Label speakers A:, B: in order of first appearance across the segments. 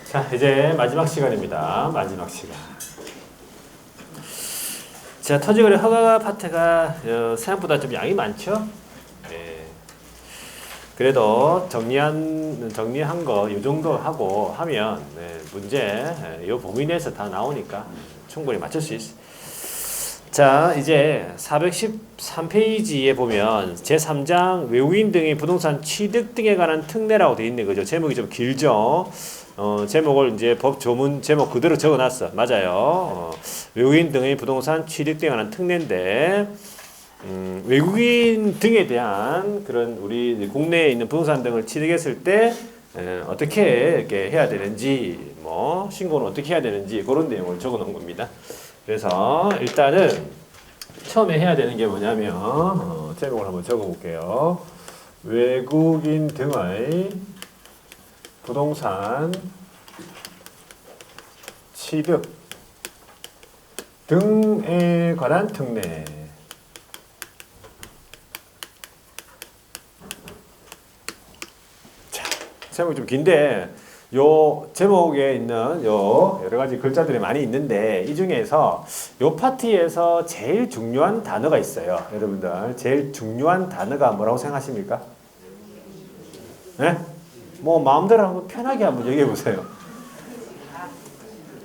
A: 자, 이제 마지막 시간입니다. 마지막 시간. 자, 토지거래 허가 파트가 생각보다 좀 양이 많죠? 예. 그래도 정리한 거 이 정도 하고 하면 문제 이 범위 내에서 다 나오니까 충분히 맞출 수 있어요. 자, 이제 413페이지에 보면 제3장 외국인 등의 부동산 취득 등에 관한 특례라고 되어 있는 거죠. 제목이 좀 길죠. 제목을 이제 법 조문 제목 그대로 적어놨어. 맞아요. 외국인 등의 부동산 취득 등에 관한 특례인데, 외국인 등에 대한 그런 우리 국내에 있는 부동산 등을 취득했을 때 어떻게 이렇게 해야 되는지, 뭐 신고는 어떻게 해야 되는지 그런 내용을 적어놓은 겁니다. 그래서 일단은 처음에 해야 되는 게 뭐냐면 제목을 한번 적어볼게요. 외국인 등의 부동산 취득 등에 관한 특례. 자, 제목이 좀 긴데 요 제목에 있는 요 여러 가지 글자들이 많이 있는데 이 중에서 요 파트에서 제일 중요한 단어가 있어요. 여러분들 제일 중요한 단어가 뭐라고 생각하십니까? 네? 뭐 마음대로 한번 편하게 한번 얘기해 보세요.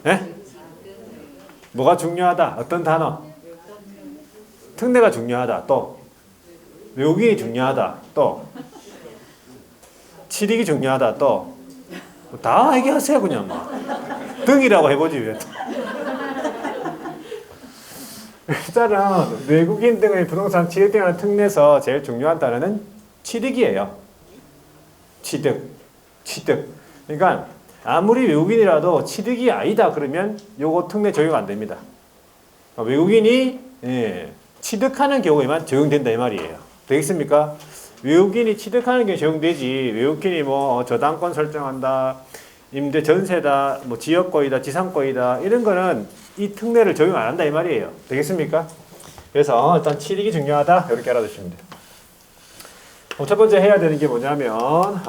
A: 네? 뭐가 중요하다? 어떤 단어? 특례가 중요하다. 또 외국인이 중요하다. 또 취득이 중요하다. 또 다 얘기하세요 그냥 막. 등이라고 해보지 왜. 일단은 외국인 등의 부동산 취득 등하는 특례에서 제일 중요한 단어는 취득이에요. 취득. 그러니까 아무리 외국인이라도 취득이 아니다 그러면 요거 특례 적용 안 됩니다. 외국인이 취득하는 경우에만 적용된다 이 말이에요. 되겠습니까? 외국인이 취득하는 게 적용되지, 외국인이 뭐 저당권 설정한다, 임대 전세다, 뭐 지역권이다, 지상권이다 이런 거는 이 특례를 적용 안 한다 이 말이에요. 되겠습니까? 그래서 일단 취득이 중요하다 이렇게 알아두시면 돼요. 첫 번째 해야 되는 게 뭐냐면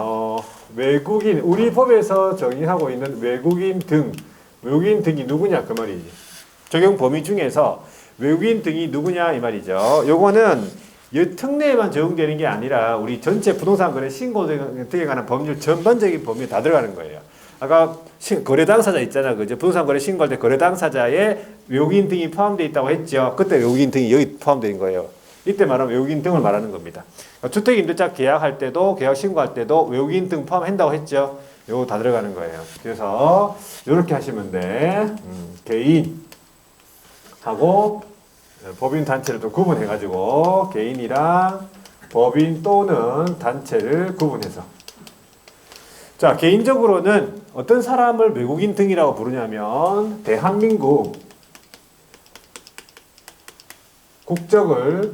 A: 외국인, 우리 법에서 정의하고 있는 외국인 등이 누구냐 그 말이지. 적용 범위 중에서 외국인 등이 누구냐 이 말이죠. 요거는 이 특례에만 적용되는 게 아니라 우리 전체 부동산 거래 신고 등에 관한 법률 전반적인 범위에 다 들어가는 거예요. 아까 거래 당사자 있잖아, 그죠? 부동산 거래 신고할 때 거래 당사자에 외국인 등이 포함되어 있다고 했죠. 그때 외국인 등이 여기 포함된 거예요. 이때 말하면 외국인 등을 말하는 겁니다. 주택임대차 계약할 때도, 계약 신고할 때도 외국인 등 포함한다고 했죠. 요거 다 들어가는 거예요. 그래서 이렇게 하시면 돼. 개인하고 법인 단체를 또 구분해가지고 개인이랑 법인 또는 단체를 구분해서. 자, 개인적으로는 어떤 사람을 외국인 등이라고 부르냐면 대한민국 국적을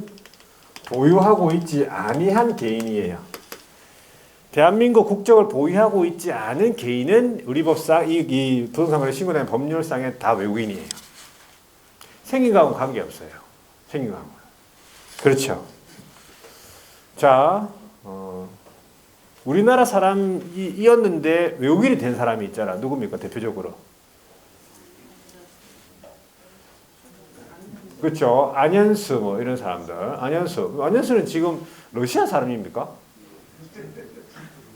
A: 보유하고 있지 아니한 개인이에요. 대한민국 국적을 보유하고 있지 않은 개인은 우리 법상 이 부동산거래 신고된 법률상에 다 외국인이에요. 생긴 거하고는 관계없어요. 생긴 거하고는. 그렇죠. 자, 우리나라 사람이었는데 외국인이 된 사람이 있잖아. 누굽니까? 대표적으로. 그렇죠. 안현수 뭐 이런 사람들. 안현수는 지금 러시아 사람입니까?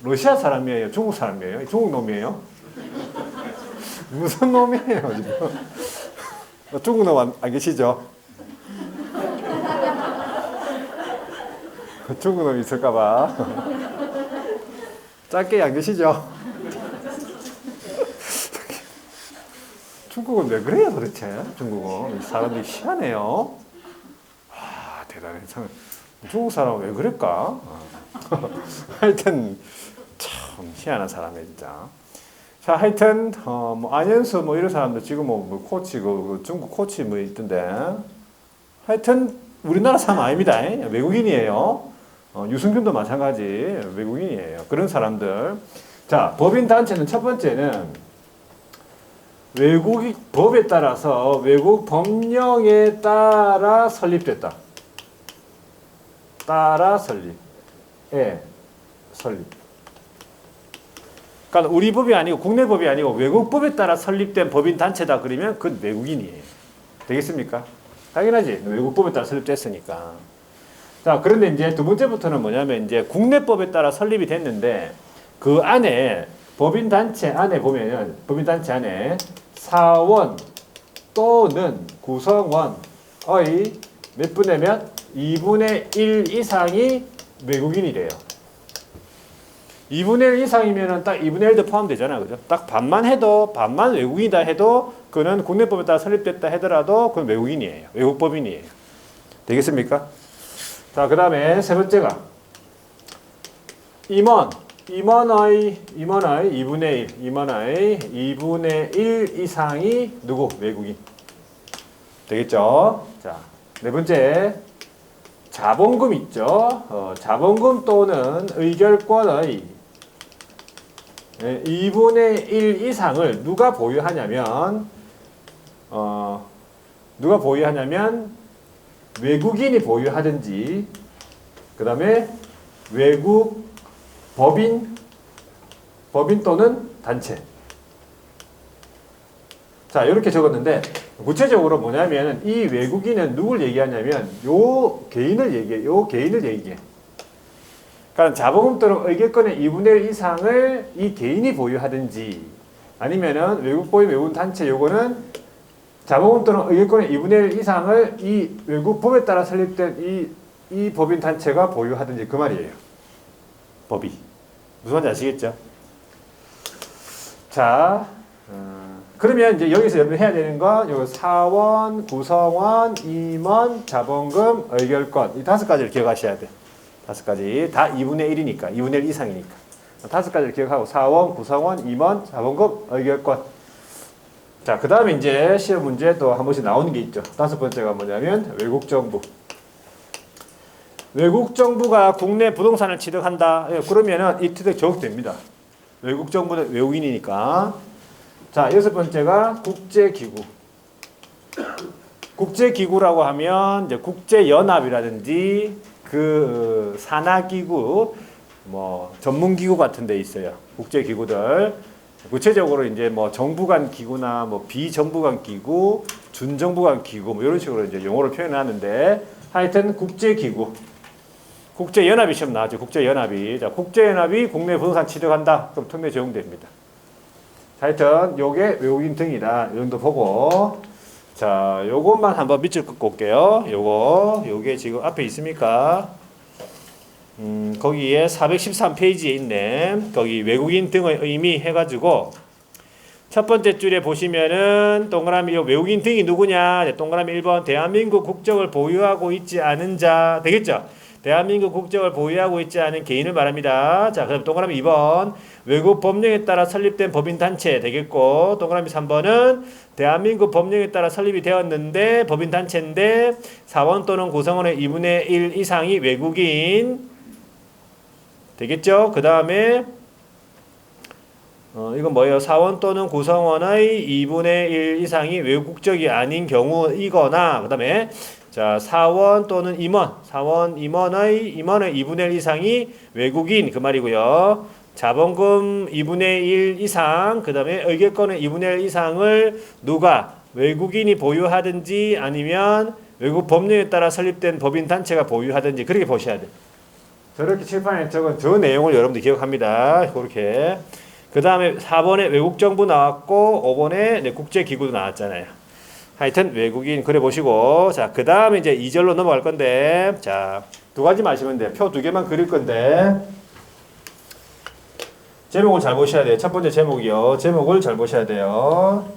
A: 러시아 사람이에요? 중국 사람이에요? 중국 놈이에요? 무슨 놈이에요 지금? 중국 놈 안 계시죠? 중국 놈 있을까봐. 짧게 안 계시죠? 중국은 왜 그래요 도대체? 중국은 사람들이 희한해요. 와 대단해. 중국 사람은 왜 그럴까? 하여튼 참 희한한 사람이에요 진짜. 자, 하여튼 뭐 안현수 뭐 이런 사람들 지금 뭐 코치 그 중국 코치 뭐 있던데. 하여튼 우리나라 사람 아닙니다. 외국인이에요. 유승균도 마찬가지 외국인이에요. 그런 사람들. 자, 법인 단체는 첫 번째는 외국 법에 따라서 외국 법령에 따라 설립됐다. 따라 설립. 예, 설립. 그러니까 우리 법이 아니고 국내 법이 아니고 외국 법에 따라 설립된 법인 단체다 그러면 그건 외국인이에요. 되겠습니까? 당연하지. 외국 법에 따라 설립됐으니까. 자, 그런데 이제 두 번째부터는 뭐냐면 이제 국내법에 따라 설립이 됐는데 그 안에 법인 단체 안에 보면은 법인 단체 안에 사원 또는 구성원의 몇 분의 몇? 2분의 1 이상이 외국인이래요. 2분의 1 이상이면은 딱 2분의 1도 포함되잖아. 그죠? 딱 반만 해도, 반만 외국인이다 해도, 그는 국내법에 따라 설립됐다 하더라도, 그건 외국인이에요. 외국법인이에요. 되겠습니까? 자, 그 다음에 세 번째가, 임원의 2분의 1 이상이 누구? 외국인. 되겠죠? 자, 네 번째, 자본금 있죠? 자본금 또는 의결권의 2분의 1 이상을 누가 보유하냐면 외국인이 보유하든지 그 다음에 외국 법인 또는 단체. 자, 이렇게 적었는데 구체적으로 뭐냐면 이 외국인은 누굴 얘기하냐면 요 개인을 얘기해. 그러니까 자본금 또는 의결권의 2분의 1 이상을 이 개인이 보유하든지 아니면은 외국법인 외국인 단체 요거는 자본금 또는 의결권의 2분의 1 이상을 이 외국법에 따라 설립된 이 법인 단체가 보유하든지 그 말이에요. 법이. 무슨 말인지 아시겠죠? 자, 그러면 이제 여기서 염두해야 되는 건 요 사원, 구성원, 임원, 자본금, 의결권 이 5가지를 기억하셔야 돼. 5가지 다 2분의 1이니까 2분의 1 이상이니까 5가지를 기억하고 사원, 구성원, 임원, 자본금, 의결권. 자, 그 다음에 이제 시험 문제 또 한 번씩 나오는 게 있죠. 5번째가 뭐냐면 외국 정부. 외국 정부가 국내 부동산을 취득한다. 그러면은 이 특징 적용됩니다. 외국 정부는 외국인이니까. 자, 6번째가 국제기구. 국제기구라고 하면 이제 국제연합이라든지 그 산하기구, 뭐 전문기구 같은 데 있어요. 국제기구들. 구체적으로 이제 뭐 정부 간 기구나 뭐 비정부 간 기구, 준정부 간 기구 뭐 이런 식으로 이제 용어를 표현하는데 하여튼 국제기구. 국제연합이 시험 나왔죠. 국제연합이. 자, 국제연합이 국내 부동산 취득한다. 그럼 특례 적용됩니다. 하여튼 요게 외국인 등이다. 이 정도 보고 자, 요것만 한번 밑줄 긋고 올게요. 요게 지금 앞에 있습니까? 거기에 413페이지에 있네. 거기 외국인 등의 의미 해가지고 첫 번째 줄에 보시면은 동그라미 요 외국인 등이 누구냐? 동그라미 1번 대한민국 국적을 보유하고 있지 않은 자 되겠죠? 대한민국 국적을 보유하고 있지 않은 개인을 말합니다. 자, 그럼 동그라미 2번 외국 법령에 따라 설립된 법인단체 되겠고 동그라미 3번은 대한민국 법령에 따라 설립이 되었는데 법인단체인데 사원 또는 구성원의 2분의 1 이상이 외국인 되겠죠? 그 다음에 이건 뭐예요? 사원 또는 구성원의 2분의 1 이상이 외국 국적이 아닌 경우이거나 그 다음에 자, 사원 또는 임원의 2분의 1 이상이 외국인 그 말이고요. 자본금 2분의 1 이상 그 다음에 의결권의 2분의 1 이상을 누가 외국인이 보유하든지 아니면 외국 법령에 따라 설립된 법인단체가 보유하든지 그렇게 보셔야 돼요. 저렇게 칠판에 적은 저 내용을 여러분들 기억합니다. 그렇게. 그 다음에 4번에 외국정부 나왔고 5번에 국제기구도 나왔잖아요. 하여튼 외국인 그래 보시고 자, 그 다음에 이제 2절로 넘어갈 건데 자, 2가지 마시면 돼요. 표 2개만 그릴 건데 제목을 잘 보셔야 돼요. 첫 번째 제목이요. 제목을 잘 보셔야 돼요.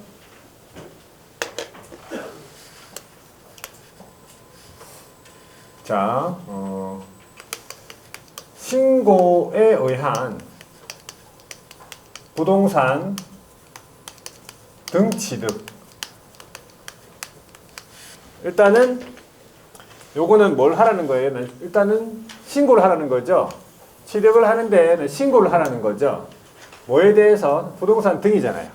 A: 자, 신고에 의한 부동산 등 취득. 일단은 요거는 뭘 하라는 거예요? 일단은 신고를 하라는 거죠. 취득을 하는데 신고를 하라는 거죠. 뭐에 대해서? 부동산 등이잖아요.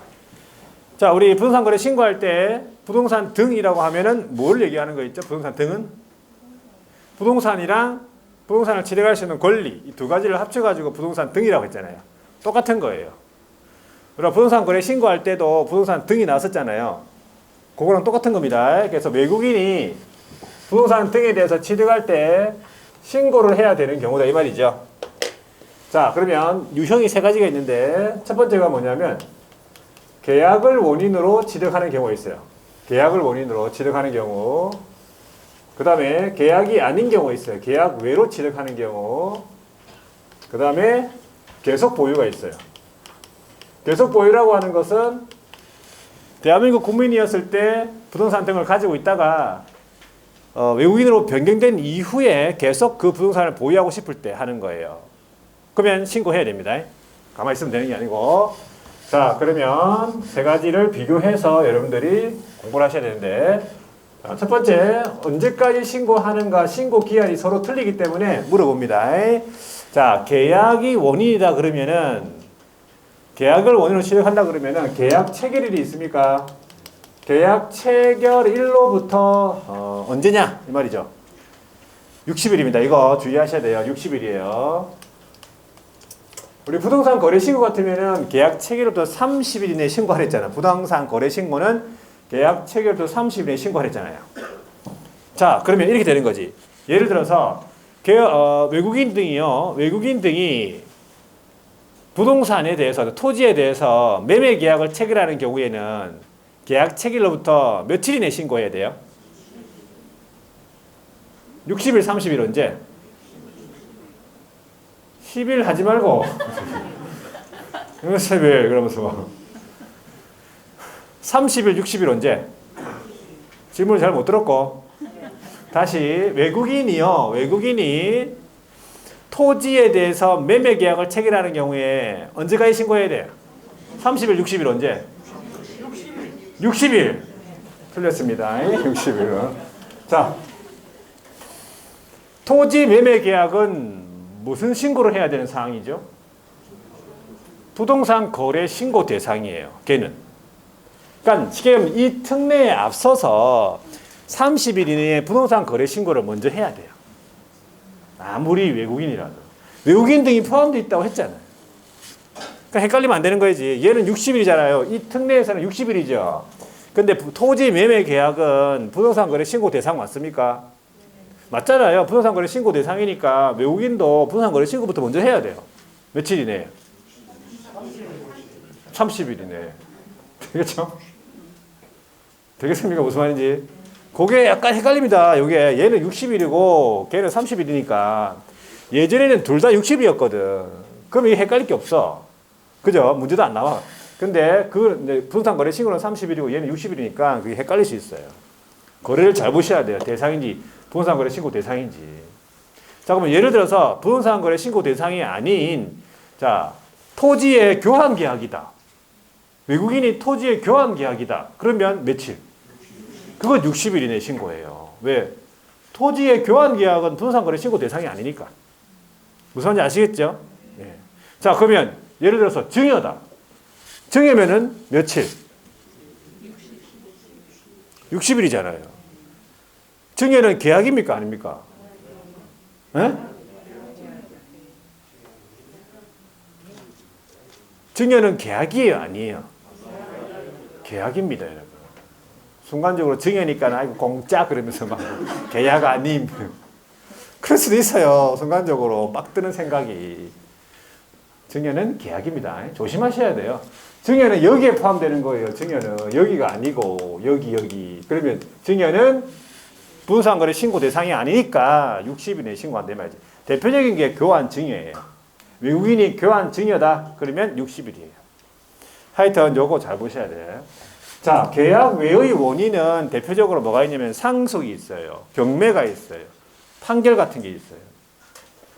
A: 자, 우리 부동산 거래 신고할 때 부동산 등이라고 하면은 뭘 얘기하는 거 있죠? 부동산 등은 부동산이랑 부동산을 취득할 수 있는 권리 이 2가지를 합쳐가지고 부동산 등이라고 했잖아요. 똑같은 거예요. 그럼 부동산 거래 신고할 때도 부동산 등이 나왔었잖아요. 그거랑 똑같은 겁니다. 그래서 외국인이 부동산 등에 대해서 취득할 때 신고를 해야 되는 경우다 이 말이죠. 자, 그러면 유형이 세 가지가 있는데 첫 번째가 뭐냐면 계약을 원인으로 취득하는 경우가 있어요. 계약을 원인으로 취득하는 경우. 그 다음에 계약이 아닌 경우가 있어요. 계약 외로 취득하는 경우. 그 다음에 계속 보유가 있어요. 계속 보유라고 하는 것은 대한민국 국민이었을 때 부동산 등을 가지고 있다가 외국인으로 변경된 이후에 계속 그 부동산을 보유하고 싶을 때 하는 거예요. 그러면 신고해야 됩니다. 가만히 있으면 되는 게 아니고. 자, 그러면 세 가지를 비교해서 여러분들이 공부를 하셔야 되는데, 첫 번째, 언제까지 신고하는가, 신고 기한이 서로 틀리기 때문에 물어봅니다. 자, 계약이 원인이다 그러면은, 계약을 원인으로 취득한다 그러면은 계약 체결일이 있습니까? 계약 체결일로부터 언제냐 이 말이죠. 60일입니다. 이거 주의하셔야 돼요. 60일이에요. 우리 부동산 거래 신고 같으면은 계약 체결일부터 30일 이내에 신고하라 했잖아. 부동산 거래 신고는 계약 체결일부터 30일 이내에 신고하라 했잖아요. 자, 그러면 이렇게 되는 거지. 예를 들어서 외국인 등이 부동산에 대해서, 토지에 대해서 매매 계약을 체결하는 경우에는 계약 체결로부터 며칠 이내에 신고해야 돼요? 60일, 30일 언제? 10일 하지 말고 10일 그러면서 30일, 60일 언제? 질문을 잘 못 들었고 다시 외국인이 토지에 대해서 매매 계약을 체결하는 경우에 언제까지 신고해야 돼요? 30일, 60일 언제? 60일. 틀렸습니다. 60일. 자, 토지 매매 계약은 무슨 신고를 해야 되는 사항이죠? 부동산 거래 신고 대상이에요. 걔는. 그러니까 지금 이 특례에 앞서서 30일 이내에 부동산 거래 신고를 먼저 해야 돼요. 아무리 외국인이라도. 외국인 등이 포함되어 있다고 했잖아요. 그러니까 헷갈리면 안 되는 거지. 얘는 60일이잖아요. 이 특례에서는 60일이죠. 근데 토지 매매 계약은 부동산 거래 신고 대상 맞습니까? 맞잖아요. 부동산 거래 신고 대상이니까 외국인도 부동산 거래 신고부터 먼저 해야 돼요. 며칠 이내에? 30일 이내에. 되겠죠? 되겠습니까? 무슨 말인지. 그게 약간 헷갈립니다. 요게 얘는 60일이고 걔는 30일이니까 예전에는 둘 다 60일이었거든. 그럼 이게 헷갈릴 게 없어. 그죠? 문제도 안 나와. 근데 부동산 거래 신고는 30일이고 얘는 60일이니까 그게 헷갈릴 수 있어요. 거래를 잘 보셔야 돼요. 대상인지 부동산 거래 신고 대상인지. 자, 그러면 예를 들어서 부동산 거래 신고 대상이 아닌 자, 토지의 교환 계약이다. 외국인이 토지의 교환 계약이다. 그러면 며칠? 그건 60일 이내에 신고해요. 왜? 토지의 교환 계약은 부동산 거래 신고 대상이 아니니까. 무슨 말인지 아시겠죠? 네. 자, 그러면 예를 들어서 증여다. 증여면은 며칠? 60일이잖아요. 증여는 계약입니까? 아닙니까? 네? 증여는 계약이에요? 아니에요? 계약입니다, 여러분. 순간적으로 증여니까 아이고 공짜 그러면서 막 계약 아님. 그럴 수도 있어요. 순간적으로 막 드는 생각이. 증여는 계약입니다. 조심하셔야 돼요. 증여는 여기에 포함되는 거예요. 증여는 여기가 아니고 여기. 그러면 증여는 부동산 거래 신고 대상이 아니니까 60일 내에 신고 안 되면 말이지. 대표적인 게 교환 증여예요. 외국인이 교환 증여다 그러면 60일이에요. 하여튼 요거 잘 보셔야 돼요. 자, 계약 외의 원인은 대표적으로 뭐가 있냐면 상속이 있어요. 경매가 있어요. 판결 같은 게 있어요.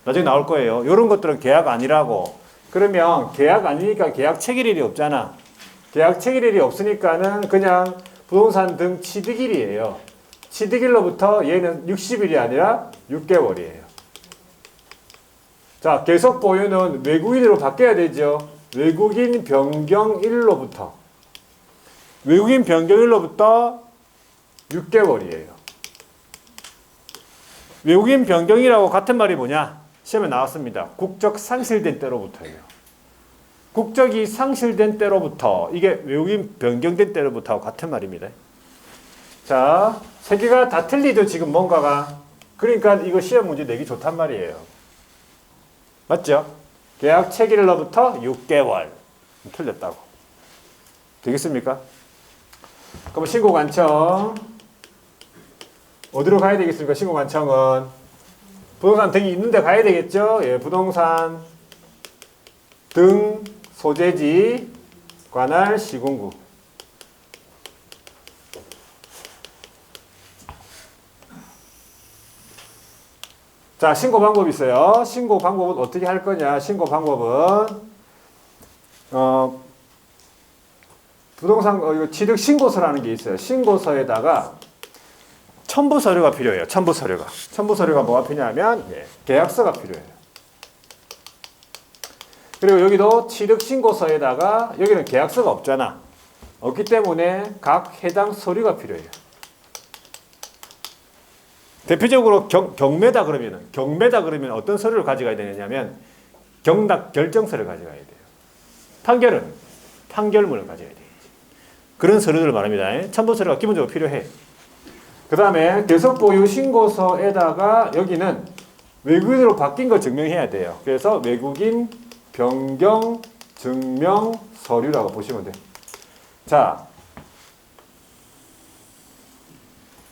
A: 나중에 나올 거예요. 이런 것들은 계약 아니라고. 그러면 계약 아니니까 계약 체결일이 없잖아. 계약 체결일이 없으니까는 그냥 부동산 등 취득일이에요. 취득일로부터 얘는 60일이 아니라 6개월이에요. 자, 계속 보유는 외국인으로 바뀌어야 되죠. 외국인 변경일로부터. 외국인 변경일로부터 6개월이에요. 외국인 변경이라고 같은 말이 뭐냐? 시험에 나왔습니다. 국적 상실된 때로부터예요. 국적이 상실된 때로부터, 이게 외국인 변경된 때로부터 같은 말입니다. 자, 세 개가 다 틀리죠, 지금 뭔가가. 그러니까 이거 시험 문제 내기 좋단 말이에요. 맞죠? 계약 체결일로부터 6개월. 틀렸다고. 되겠습니까? 그럼 신고관청. 어디로 가야 되겠습니까? 신고관청은. 부동산 등이 있는데 가야 되겠죠? 예, 부동산 등 소재지 관할 시군구. 자, 신고 방법이 있어요. 신고 방법은 어떻게 할 거냐? 신고 방법은 부동산 이거 취득 신고서라는 게 있어요. 신고서에다가 첨부 서류가 필요해요. 첨부 서류가. 첨부 서류가 뭐가 필요하면 계약서가 필요해요. 그리고 여기도 취득 신고서에다가 여기는 계약서가 없잖아. 없기 때문에 각 해당 서류가 필요해요. 대표적으로 경매다 그러면 어떤 서류를 가져가야 되느냐면 경락 결정서를 가져가야 돼요. 판결은 판결문을 가져야 돼요. 그런 서류들을 말합니다. 첨부 서류가 기본적으로 필요해. 그 다음에 계속 보유 신고서에다가 여기는 외국인으로 바뀐 걸 증명해야 돼요. 그래서 외국인 변경 증명 서류라고 보시면 돼요. 자,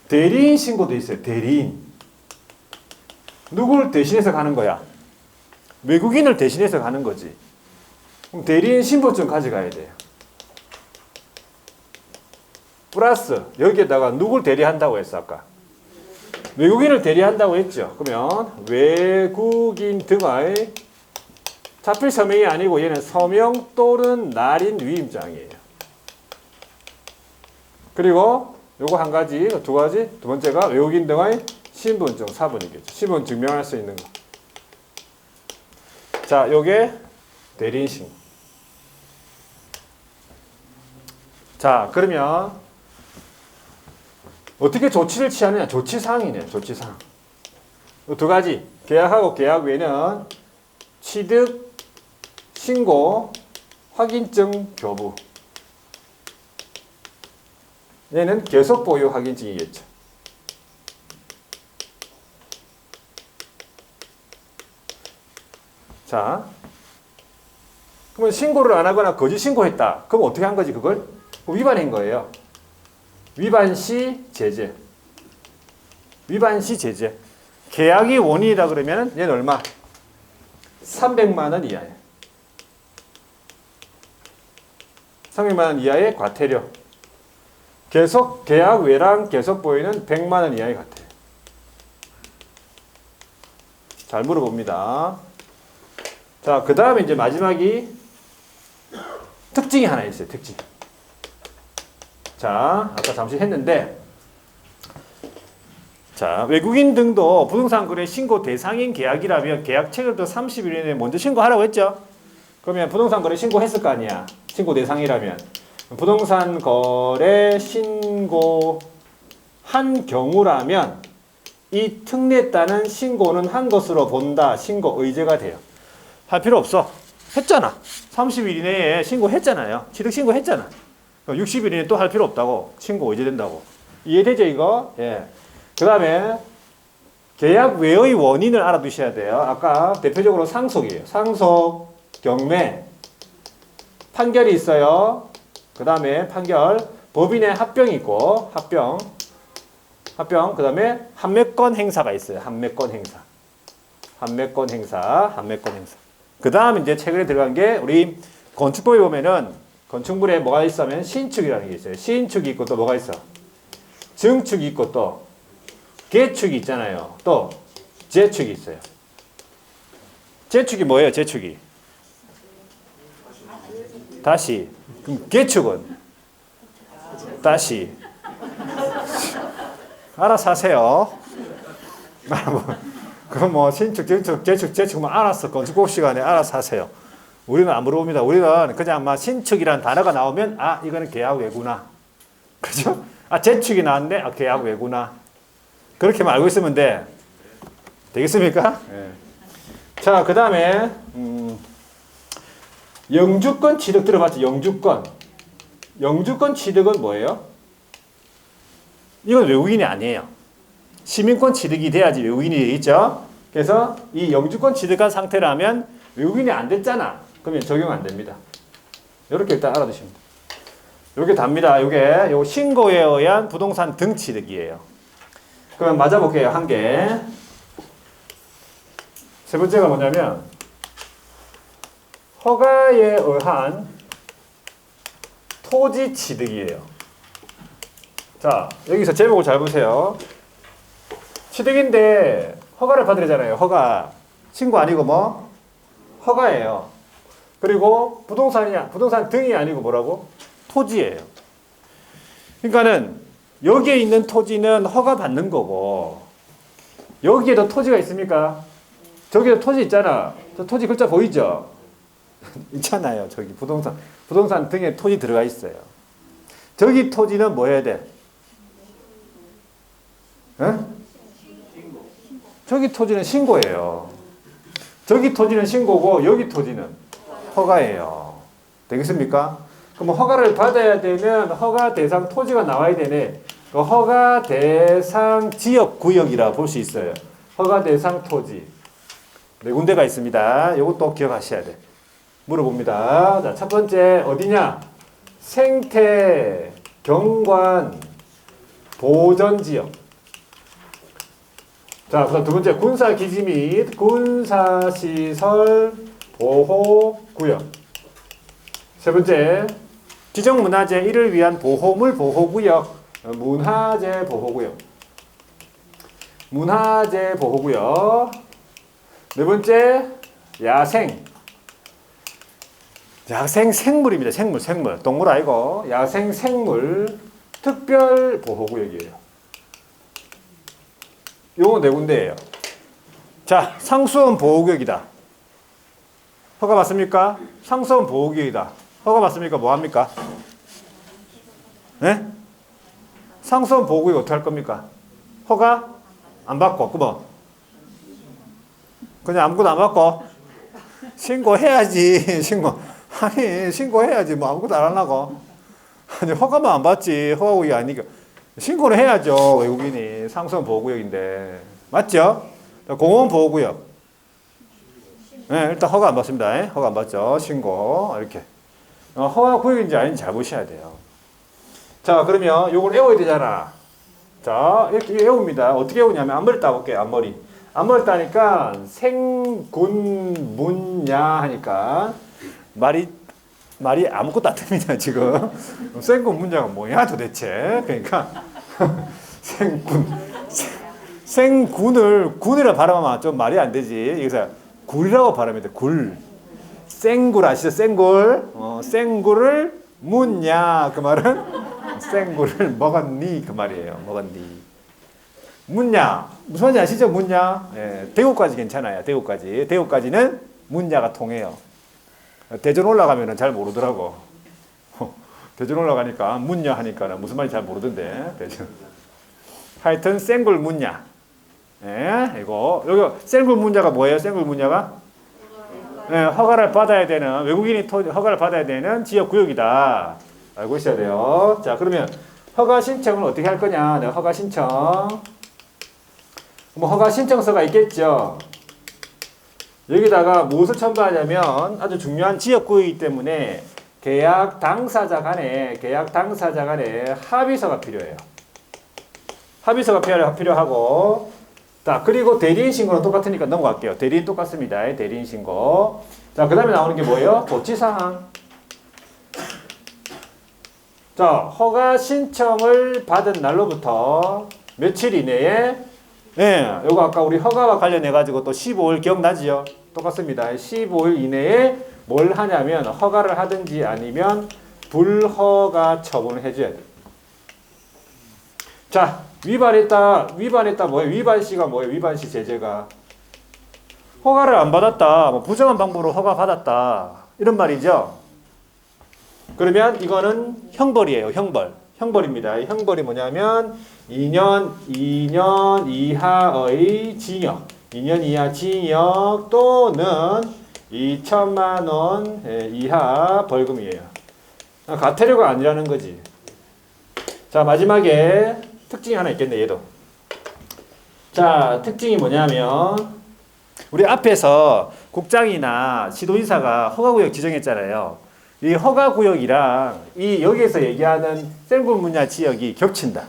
A: 대리인 신고도 있어요. 대리인. 누굴 대신해서 가는 거야? 외국인을 대신해서 가는 거지. 그럼 대리인 신분증 가져가야 돼요. 플러스 여기에다가 누굴 대리한다고 했어 아까? 외국인을 대리한다고 했죠. 그러면 외국인 등의 자필 서명이 아니고 얘는 서명 또는 날인 위임장이에요. 그리고 요거 한 가지, 두 가지. 두 번째가 외국인 등의 신분증 4번이겠죠. 신분 증명할 수 있는 거. 자, 요게 대리인 신고. 자, 그러면 어떻게 조치를 취하느냐? 조치사항이네요. 조치사항. 두 가지. 계약하고 계약 외에는 취득, 신고, 확인증 교부. 얘는 계속 보유 확인증이겠죠. 자, 그러면 신고를 안 하거나 거짓 신고했다. 그럼 어떻게 한 거지 그걸? 위반한 거예요. 위반 시 제재. 위반 시 제재. 계약이 원인이다 그러면 얘는 얼마? 300만 원 이하예요. 300만 원 이하의 과태료. 계속 계약 외랑 계속 보유는 100만 원 이하의 과태료. 잘 물어봅니다. 자, 그 다음에 이제 마지막이 특징이 하나 있어요. 특징. 자, 아까 잠시 했는데, 자, 외국인 등도 부동산 거래 신고 대상인 계약이라면 계약 체결도 30일 이내에 먼저 신고하라고 했죠? 그러면 부동산 거래 신고했을 거 아니야? 신고 대상이라면. 부동산 거래 신고한 경우라면 이 특례에 따른 신고는 한 것으로 본다. 신고 의제가 돼요. 할 필요 없어. 했잖아. 30일 이내에 신고했잖아요. 취득 신고했잖아. 60일 이내에 또 할 필요 없다고. 신고 의제된다고. 이해되죠 이거? 예. 그 다음에 계약 외의 원인을 알아두셔야 돼요. 아까 대표적으로 상속이에요. 상속, 경매, 판결이 있어요. 그 다음에 판결, 법인의 합병이 있고 합병, 그 다음에 한매권 행사가 있어요. 한매권 행사. 그 다음 이제 최근에 들어간 게 우리 건축법에 보면은 건축물에 뭐가 있으면 신축이라는 게 있어요. 신축이 있고 또 뭐가 있어? 증축이 있고 또 개축이 있잖아요. 또 재축이 있어요. 재축이 뭐예요? 재축이 다시. 그럼 개축은 다시. 알아서 하세요. 그럼 뭐 신축, 증축, 재축 뭐 알아서 건축법 시간에 알아서 하세요. 우리는 안 물어봅니다. 우리는 그냥 막 신축이라는 단어가 나오면 아 이거는 계약 외구나. 그죠? 아 재축이 나왔는데 아 계약 외구나. 그렇게만 알고 있으면 돼. 되겠습니까? 네. 자, 그 다음에 영주권 취득 들어봤죠? 영주권. 영주권 취득은 뭐예요? 이건 외국인이 아니에요. 시민권 취득이 돼야지 외국인이 되겠죠? 그래서 이 영주권 취득한 상태라면 외국인이 안 됐잖아. 그러면 적용 안 됩니다. 이렇게 일단 알아두시면 돼요. 요게 답니다. 요거 신고에 의한 부동산 등 취득이에요. 그럼 맞아볼게요. 한 개. 세 번째가 뭐냐면 허가에 의한 토지 취득이에요. 자, 여기서 제목을 잘 보세요. 취득인데 허가를 받으려잖아요. 허가. 신고 아니고 뭐? 허가예요. 그리고 부동산 등이 아니고 뭐라고? 토지예요. 그러니까는 여기에 있는 토지는 허가 받는 거고 여기에도 토지가 있습니까? 저기도 토지 있잖아. 저 토지 글자 보이죠? 있잖아요. 저기 부동산 등에 토지 들어가 있어요. 저기 토지는 뭐 해야 돼? 응? 저기 토지는 신고예요. 저기 토지는 신고고 여기 토지는 허가예요. 되겠습니까? 그럼 허가를 받아야 되면 허가 대상 토지가 나와야 되네. 그 허가 대상 지역 구역이라 볼 수 있어요. 허가 대상 토지. 네 군데가 있습니다. 이것도 기억하셔야 돼. 물어봅니다. 자, 첫 번째 어디냐? 생태 경관 보전 지역. 자, 그다음 두 번째 군사 기지 및 군사 시설 보호 구역. 세 번째 지정 문화재 이를 위한 보호물 보호 구역. 문화재 보호 구역. 문화재 보호 구역. 네 번째 야생 생물입니다. 생물. 동물 아니고 야생 생물 특별 보호 구역이에요. 요거 네 군데예요. 자, 상수원 보호구역이다. 허가 받습니까? 상수원 보호구역이다. 허가 받습니까? 뭐 합니까? 네? 상수원 보호구역 어떻게 할 겁니까? 허가 안 받고, 그냥 아무것도 안 받고 신고해야지. 신고해야지. 뭐 아무것도 안 하려고. 아니, 허가만 안 받지. 허가구역이 아니니까. 신고를 해야죠. 외국인이. 상수원 보호구역인데. 맞죠? 공원 보호구역. 네, 일단 허가 안 받습니다. 허가 안 받죠. 신고. 이렇게. 허가 구역인지 아닌지 잘 보셔야 돼요. 자, 그러면 요걸 외워야 되잖아. 자, 이렇게 외웁니다. 어떻게 외우냐면 앞머리 따볼게요. 앞머리 따니까 생군 문야 하니까 말이 아무것도 안 됩니다, 지금. 생군 문자가 뭐야, 도대체? 그러니까, 군이라 발음하면 좀 말이 안 되지. 여기서 굴이라고 발음해야 돼, 굴. 생굴 아시죠? 생굴을 묻냐, 그 말은? 생굴을 먹었니, 그 말이에요. 먹었니. 묻냐. 무슨 말인지 아시죠? 묻냐. 예, 대구까지 괜찮아요, 대구까지는 묻냐가 통해요. 대전 올라가면은 잘 모르더라고. 대전 올라가니까 문야 하니까 무슨 말인지 잘 모르던데. 대전. 하여튼 생굴 문야. 예, 이거 여기 생굴 문야가 뭐예요? 생굴 문야가 허가를 받아야 되는 외국인이 허가를 받아야 되는 지역 구역이다. 알고 있어야 돼요. 자, 그러면 허가 신청을 어떻게 할 거냐? 내가 허가 신청. 뭐 허가 신청서가 있겠죠. 여기다가 무엇을 첨부하냐면 아주 중요한 지역구이기 때문에 계약 당사자 간에 합의서가 필요해요. 합의서가 필요하고, 자, 그리고 대리인 신고는 똑같으니까 넘어갈게요. 대리인 똑같습니다. 대리인 신고. 자, 그 다음에 나오는 게 뭐예요? 조치사항. 자, 허가 신청을 받은 날로부터 며칠 이내에 요거 아까 우리 허가와 관련해가지고 또 15일 기억나지요? 똑같습니다. 15일 이내에 뭘 하냐면 허가를 하든지 아니면 불허가 처분을 해줘야 돼. 자, 위반했다 뭐예요? 위반시가 뭐예요? 위반시 제재가. 허가를 안 받았다. 뭐 부정한 방법으로 허가 받았다. 이런 말이죠. 그러면 이거는 형벌이에요. 형벌입니다. 형벌이 뭐냐면 2년 이하의 징역, 2년 이하 징역 또는 2천만 원 이하 벌금이에요. 과태료가 아니라는 거지. 자, 마지막에 특징이 하나 있겠네, 얘도. 자, 특징이 뭐냐면 우리 앞에서 국장이나 지도인사가 허가구역 지정했잖아요. 이 허가구역이랑 이 여기에서 얘기하는 생분분야 지역이 겹친다.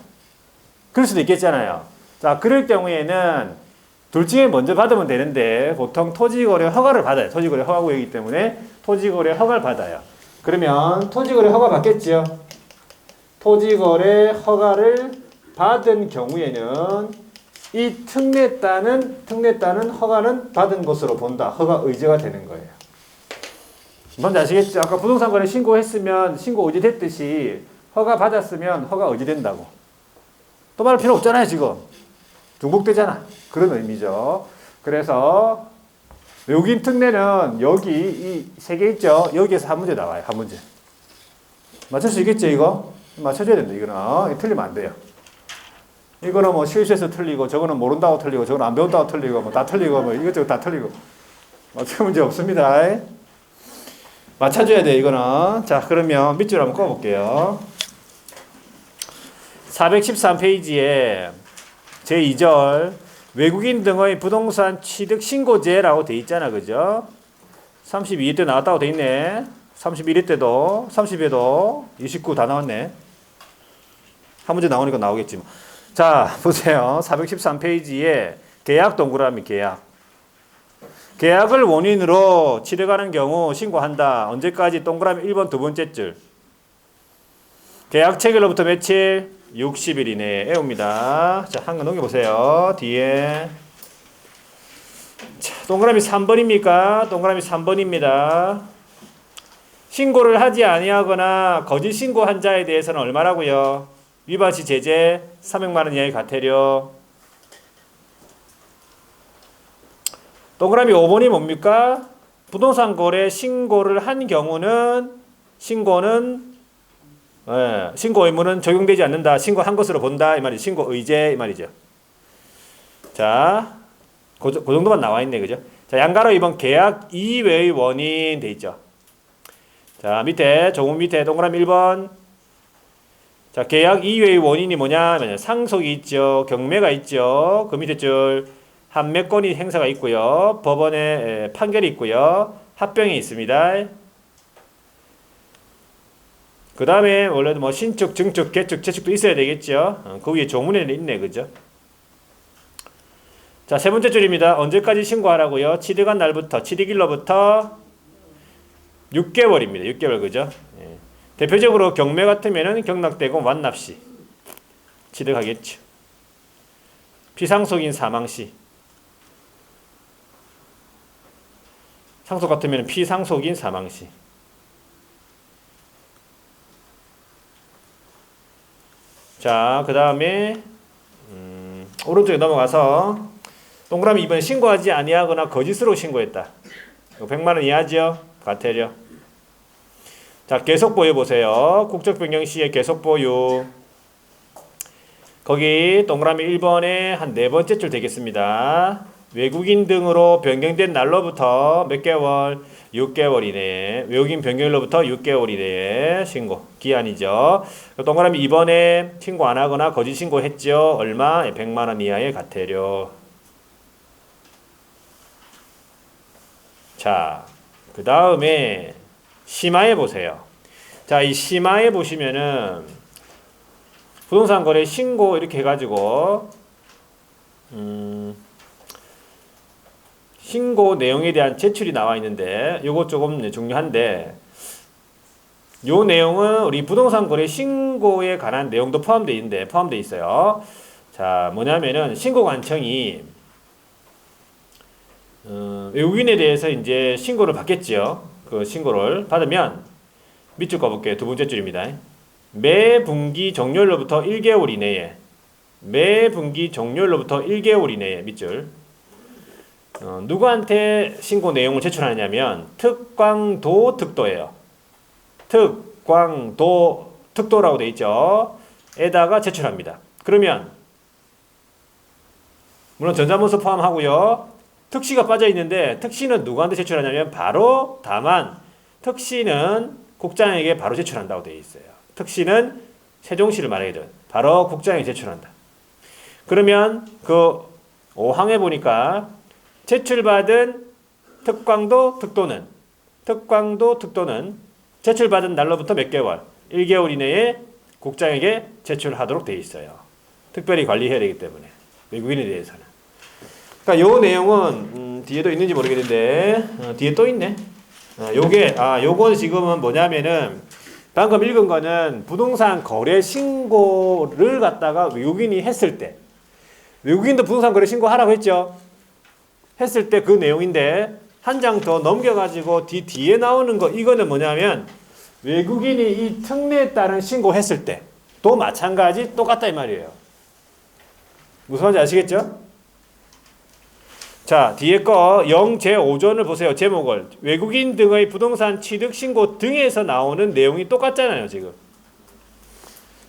A: 그럴 수도 있겠잖아요. 자, 그럴 경우에는 둘 중에 먼저 받으면 되는데 보통 토지거래 허가를 받아요. 토지거래 허가구역이기 때문에 토지거래 허가를 받아요. 그러면 토지거래 허가 받겠죠. 토지거래 허가를 받은 경우에는 이 특례따는 허가는 받은 것으로 본다. 허가 의제가 되는 거예요. 뭔지 아시겠죠? 아까 부동산 거래 신고했으면 신고 의제됐듯이 허가 받았으면 허가 의제된다고. 또 말할 필요 없잖아요, 지금. 중복되잖아. 그런 의미죠. 그래서 외국인 특례는 여기 이 세 개 있죠? 여기에서 한 문제 나와요. 한 문제. 맞출 수 있겠죠, 이거? 맞춰줘야 된다, 이거는. 틀리면 안 돼요. 이거는 뭐 실수해서 틀리고, 저거는 모른다고 틀리고, 저거는 안 배운다고 틀리고, 뭐 다 틀리고, 뭐 이것저것 다 틀리고. 맞출 문제 없습니다. 맞춰줘야 돼, 이거는. 자, 그러면 밑줄 한번 꺼볼게요. 413페이지에 제2절 외국인 등의 부동산 취득 신고제라고 돼 있잖아, 그죠? 32회 때 나왔다고 돼 있네. 31회 때도, 30회도, 29 다 나왔네. 한 문제 나오니까 나오겠지 뭐. 자, 보세요. 413페이지에 계약 동그라미 계약. 계약을 원인으로 취득하는 경우 신고한다. 언제까지? 동그라미 1번 두 번째 줄. 계약 체결로부터 며칠? 60일 이내에 옵니다. 자, 한번 넘겨보세요. 뒤에. 자, 동그라미 3번입니까? 동그라미 3번입니다. 신고를 하지 아니하거나 거짓 신고한 자에 대해서는 얼마라고요? 위반시 제재 300만 원 이하의 과태료. 동그라미 5번이 뭡니까? 부동산 거래 신고를 한 경우는 신고 의무는 적용되지 않는다. 신고한 것으로 본다. 이 말이죠. 신고 의제 이 말이죠. 자, 그 정도만 나와 있네. 그죠? 자, 양가로 2번 계약 이외의 원인 돼 있죠. 자, 밑에 조금 밑에 동그라미 1번. 자, 계약 이외의 원인이 뭐냐? 상속이 있죠. 경매가 있죠. 그 밑에 줄 한매권이 행사가 있고요. 법원의 판결이 있고요. 합병이 있습니다. 그 다음에 원래도 뭐 신축, 증축, 개축, 재축도 있어야 되겠죠. 그 위에 조문에는 있네, 그죠? 자, 세 번째 줄입니다. 언제까지 신고하라고요? 취득한 날부터, 취득일로부터 6개월입니다. 6개월, 그죠? 예. 대표적으로 경매 같으면은 경락되고 완납시 취득하겠죠. 피상속인 사망시. 상속 같으면 피상속인 사망시. 자, 그 다음에 오른쪽에 넘어가서 동그라미 2번에 신고하지 아니하거나 거짓으로 신고했다. 100만 원 이하죠. 과태료. 자, 계속 보여 보세요. 국적 변경 시에 계속 보유. 거기 동그라미 1번에 한 네 번째 줄 되겠습니다. 외국인 등으로 변경된 날로부터 몇 개월? 6개월 이내에. 외국인 변경일로부터 6개월 이내에 신고. 기한이죠. 동그라미 2번에 신고 안 하거나 거짓 신고했죠. 얼마? 100만 원 이하의 과태료. 자, 그 다음에 심화해 보세요. 자, 이 심화해 보시면은 부동산 거래 신고 이렇게 해가지고 신고 내용에 대한 제출이 나와 있는데 요거 조금 중요한데 요 내용은 우리 부동산 거래 신고에 관한 내용도 포함되어 있어요. 자, 뭐냐면은 신고관청이 외국인에 대해서 이제 신고를 받겠죠. 그 신고를 받으면 밑줄 꺼볼게요. 두 번째 줄입니다. 매 분기 종료일로부터 1개월 이내에 매 분기 종료일로부터 1개월 이내에 밑줄 누구한테 신고 내용을 제출하냐면 특광도 특도예요. 특광도 특도라고 되어 있죠. 에다가 제출합니다. 그러면 물론 전자문서 포함하고요. 특시가 빠져 있는데 특시는 누구한테 제출하냐면 바로 다만 특시는 국장에게 바로 제출한다고 되어 있어요. 특시는 세종시를 말하거든. 바로 국장에게 제출한다. 그러면 그 5항에 보니까 제출받은 특광도 특도는 제출받은 날로부터 몇 개월, 1개월 이내에 국장에게 제출하도록 되어 있어요. 특별히 관리해야 되기 때문에 외국인에 대해서는. 그러니까 요 내용은 뒤에도 있는지 모르겠는데 뒤에 또 있네. 요거 지금은 뭐냐면은 방금 읽은 거는 부동산 거래 신고를 갖다가 외국인이 했을 때 외국인도 부동산 거래 신고하라고 했죠. 했을 때 그 내용인데 한 장 더 넘겨가지고 뒤에 나오는 거 이거는 뭐냐면 외국인이 이 특례에 따른 신고했을 때도 마찬가지 똑같다 이 말이에요. 무슨 말인지 아시겠죠? 자, 뒤에 거 0제5조를 보세요. 제목을. 외국인 등의 부동산 취득 신고 등에서 나오는 내용이 똑같잖아요, 지금.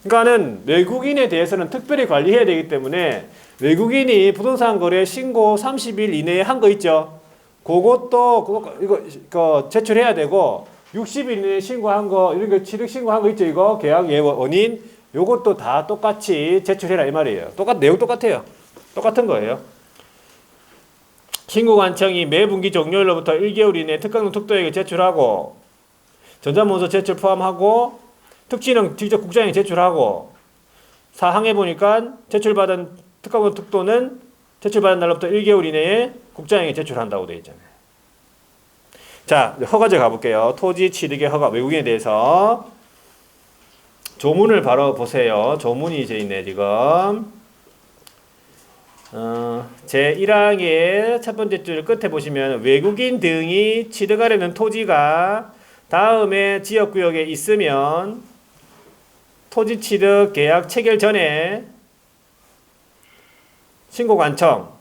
A: 그러니까는 외국인에 대해서는 특별히 관리해야 되기 때문에 외국인이 부동산 거래 신고 30일 이내에 한 거 있죠. 그것도 이거 제출해야 되고 60일 이내에 신고한 거 이런 거 취득 신고한 거 있죠. 이거 계약 예원 원인 요것도 다 똑같이 제출해라 이 말이에요. 내용 똑같아요. 똑같은 거예요. 신고관청이 매 분기 종료일로부터 1개월 이내에 특강등 특도에게 제출하고 전자문서 제출 포함하고 특지는 직접 국장에게 제출하고 사항에 보니까 제출받은 특강등 특도는 제출받은 날로부터 1개월 이내에 국장에게 제출한다고 되어 있잖아요. 자, 허가제 가볼게요. 토지 취득의 허가 외국인에 대해서 조문을 바로 보세요. 조문이 이제 있네 지금. 제1항의 첫 번째 줄 끝에 보시면 외국인 등이 취득하려는 토지가 다음의 지역구역에 있으면 토지 취득 계약 체결 전에 신고관청,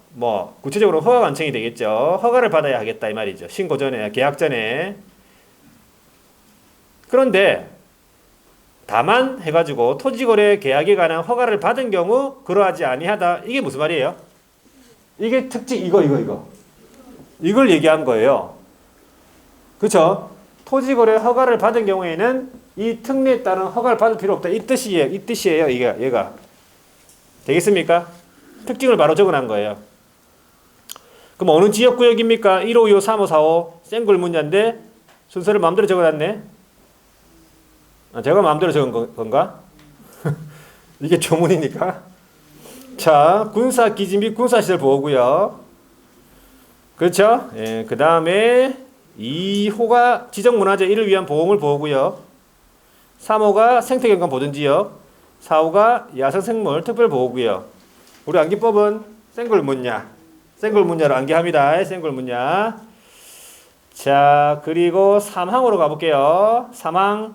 A: 구체적으로 허가관청이 되겠죠. 허가를 받아야 하겠다 이 말이죠. 신고 전에, 계약 전에. 그런데 다만 해가지고 토지거래 계약에 관한 허가를 받은 경우 그러하지 아니하다. 이게 무슨 말이에요? 이게 특징 이걸 얘기한 거예요. 그렇죠? 토지거래 허가를 받은 경우에는 이 특례에 따른 허가를 받을 필요 없다. 이 뜻이에요. 얘가 되겠습니까? 특징을 바로 적어놓은 거예요. 그럼 어느 지역구역입니까? 1525, 3545 생글 문자인데 순서를 마음대로 적어놨네. 제가 마음대로 적은 건가? 이게 조문이니까. 자, 군사기지 및 군사시설 보호구역. 그렇죠? 예, 그 다음에 2호가 지정문화재 이를 위한 보험을 보호구역. 3호가 생태경관 보존지역. 4호가 야생생물 특별보호구역. 우리 암기법은 생굴문야로 암기합니다. 생굴문야. 자, 그리고 3항으로 가볼게요. 3항.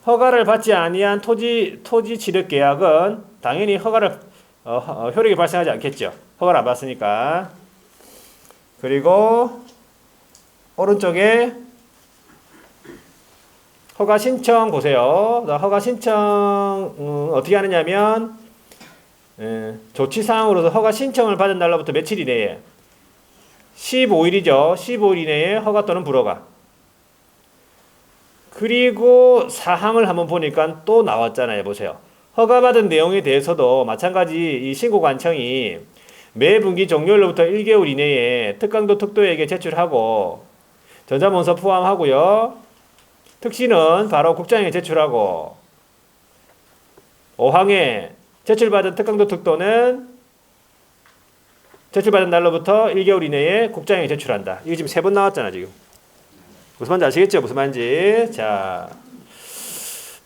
A: 허가를 받지 아니한 토지 취득 계약은 당연히 효력이 발생하지 않겠죠. 허가를 안 받았으니까. 그리고 오른쪽에 허가 신청 보세요. 허가 신청 어떻게 하느냐면 조치사항으로서 허가 신청을 받은 날로부터 며칠 이내에 15일이죠. 15일 이내에 허가 또는 불허가. 그리고 사항을 한번 보니까 또 나왔잖아요. 보세요. 허가받은 내용에 대해서도 마찬가지 이 신고관청이 매 분기 종료일로부터 1개월 이내에 특강도 특도에게 제출하고 전자문서 포함하고요. 특시는 바로 국장에게 제출하고 5항에 제출받은 특강도 특도는 제출받은 날로부터 1개월 이내에 국장에게 제출한다. 이거 지금 3번 나왔잖아 지금. 무슨 말인지 아시겠죠? 무슨 말인지. 자,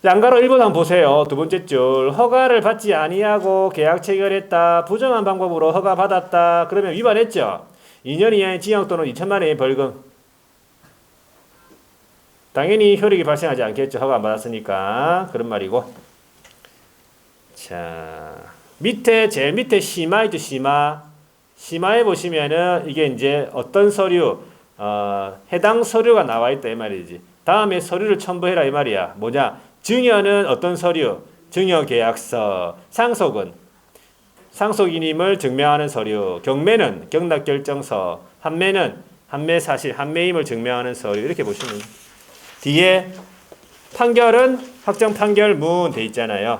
A: 양가로 1번 한번 보세요. 두 번째 줄. 허가를 받지 아니하고 계약 체결했다. 부정한 방법으로 허가 받았다. 그러면 위반했죠? 2년 이하의 징역 또는 2천만 원의 벌금. 당연히 효력이 발생하지 않겠죠. 허가 안 받았으니까. 그런 말이고. 자, 제일 밑에 심화 있죠. 심화에 보시면은 이게 이제 어떤 서류, 해당 서류가 나와 있다 이 말이지. 다음에 서류를 첨부해라 이 말이야. 뭐냐? 증여는 어떤 서류? 증여계약서. 상속은 상속인임을 증명하는 서류, 경매는 경락결정서, 판매는 판매사실, 판매임을 증명하는 서류 이렇게 보시면 돼요. 뒤에 판결은 확정 판결문 돼 있잖아요.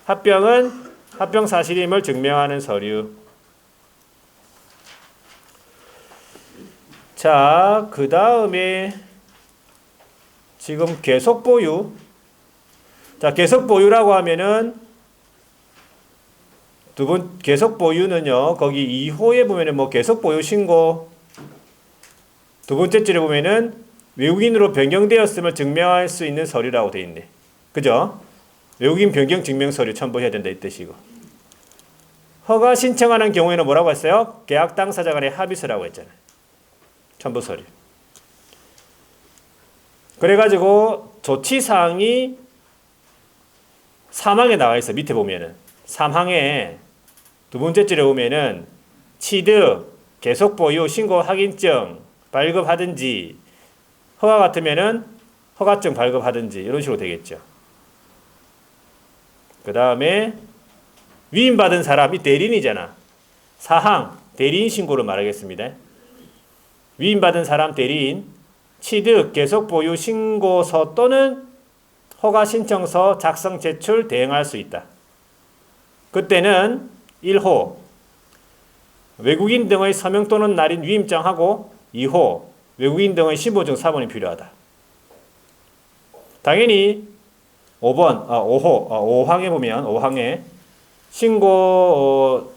A: 합병은 합병 사실임을 증명하는 서류. 자, 그 다음에 지금 계속 보유. 자, 계속 보유라고 하면은 계속 보유는요, 거기 2호에 보면은 뭐 계속 보유 신고, 두 번째 줄에 보면은 외국인으로 변경되었음을 증명할 수 있는 서류라고 되어 있네. 그죠? 외국인 변경 증명 서류 첨부해야 된다 이 뜻이고. 허가 신청하는 경우에는 뭐라고 했어요? 계약 당사자 간의 합의서라고 했잖아요. 첨부 서류. 그래가지고 조치사항이 3항에 나와 있어. 밑에 보면은 3항에 두 번째 줄에 보면은 취득, 계속 보유, 신고 확인증 발급하든지, 허가 같으면은 허가증 발급하든지 이런 식으로 되겠죠. 그 다음에 위임받은 사람이 대리인이잖아. 사항 대리인 신고를 말하겠습니다. 위임받은 사람 대리인, 취득, 계속 보유 신고서 또는 허가 신청서 작성 제출 대행할 수 있다. 그때는 1호 외국인 등의 서명 또는 날인 위임장하고 2호 외국인 등의 신분증 사본이 필요하다. 당연히 5항에 보면 5항에 신고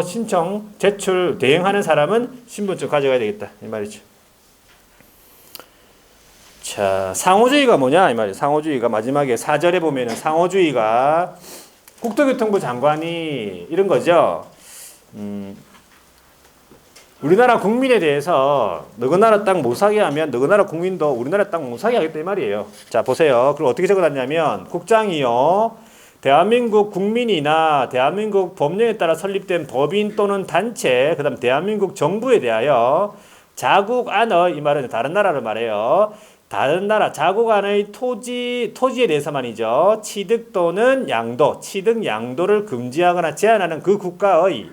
A: 신청 제출 대행하는 사람은 신분증 가져가야 되겠다 이 말이죠. 자, 상호주의가 뭐냐 이 말이에요. 상호주의가 마지막에 4절에 보면은 상호주의가 국토교통부 장관이 이런 거죠. 우리나라 국민에 대해서 너그 나라 땅 못 사게 하면 너그 나라 국민도 우리나라 땅 못 사게 하겠다 이 말이에요. 자, 보세요. 그럼 어떻게 적어놨냐면 국장이요, 대한민국 국민이나 대한민국 법령에 따라 설립된 법인 또는 단체, 그 다음 대한민국 정부에 대하여 자국 안의, 이 말은 다른 나라를 말해요. 다른 나라 자국 안의 토지에 대해서만이죠. 취득 또는 양도, 취득 양도를 금지하거나 제한하는 그 국가의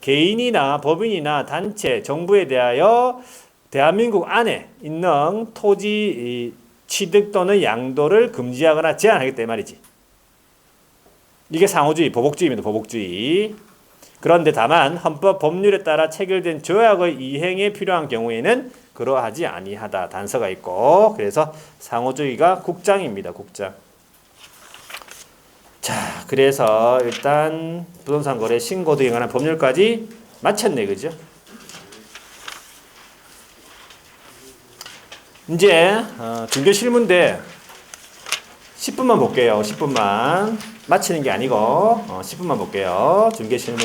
A: 개인이나 법인이나 단체, 정부에 대하여 대한민국 안에 있는 토지 취득 또는 양도를 금지하거나 제한하겠다 이 말이지. 이게 상호주의, 보복주의입니다. 보복주의. 그런데 다만 헌법 법률에 따라 체결된 조약의 이행에 필요한 경우에는 그러하지 아니하다 단서가 있고, 그래서 상호주의가 국장입니다. 국장. 자, 그래서 일단 부동산 거래 신고 등에 관한 법률까지 마쳤네, 그죠? 이제 중개 실무인데 10분만 볼게요. 10분만 마치는 게 아니고 10분만 볼게요. 중개 실무.